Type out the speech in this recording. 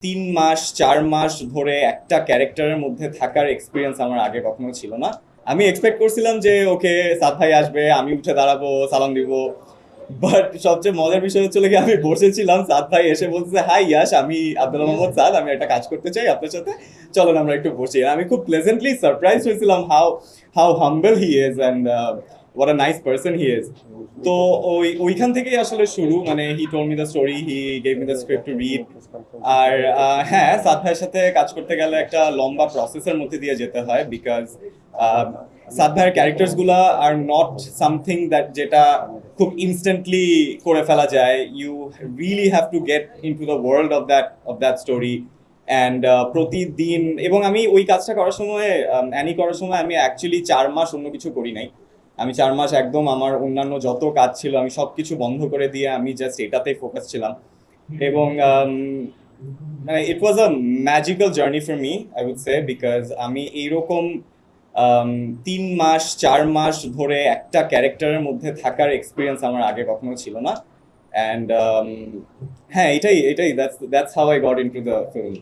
3 মাস 4 মাস ধরে একটা ক্যারেক্টারের মধ্যে থাকার এক্সপিরিয়েন্স আমার আগে কখনো ছিল না। আমি এক্সপেক্ট করছিলাম যে ওকে, সাদ ভাই আসবে, আমি উঠে দাঁড়াবো, সালাম দিব। বাট সবচেয়ে মজার বিষয় হচ্ছিল কি, আমি বসেছিলাম, সাদ ভাই এসে বলছে, হাই ইয়াশ, আমি আব্দুল মোহাম্মদ সাদ, আমি একটা কাজ করতে চাই আপনার সাথে, চলেন আমরা একটু বসি। আমি খুব প্লেজেন্টলি সারপ্রাইজ হয়েছিলাম how how humble he is and what a nice person he is. তো ওইখান থেকেই আসলে শুরু, মানে he told me the story, he gave me the script to read. আর হ্যাঁ, সাদ ভাইয়ের সাথে কাজ করতে গেলে একটা লম্বা প্রসেসের মধ্যে দিয়ে যেতে হয়, বিকজ সাদ ভাইয়ের ক্যারেক্টার্স গুলা আর নট সামথিং দ্যাট যেটা খুব ইনস্ট্যান্টলি করে ফেলা যায়। You really have to get into the world of that story. And প্রতিদিন, এবং আমি ওই কাজটা করার সময়, অ্যানি করার সময় আমি অ্যাকচুয়ালি 4 মাস অন্য কিছু করি নাই। আমি 4 মাস একদম আমার অন্যান্য যত কাজ ছিল আমি সবকিছু বন্ধ করে দিয়ে আমি জাস্ট এটাতেই ফোকাস ছিলাম। এবং মানে it was a magical journey for me, I would say, because আমি এইরকম 3 মাস 4 মাস ধরে একটা ক্যারেক্টারের মধ্যে থাকার এক্সপিরিয়েন্স আমার আগে কখনো ছিল না। অ্যান্ড হ্যাঁ, এটাই that's how I got into the film.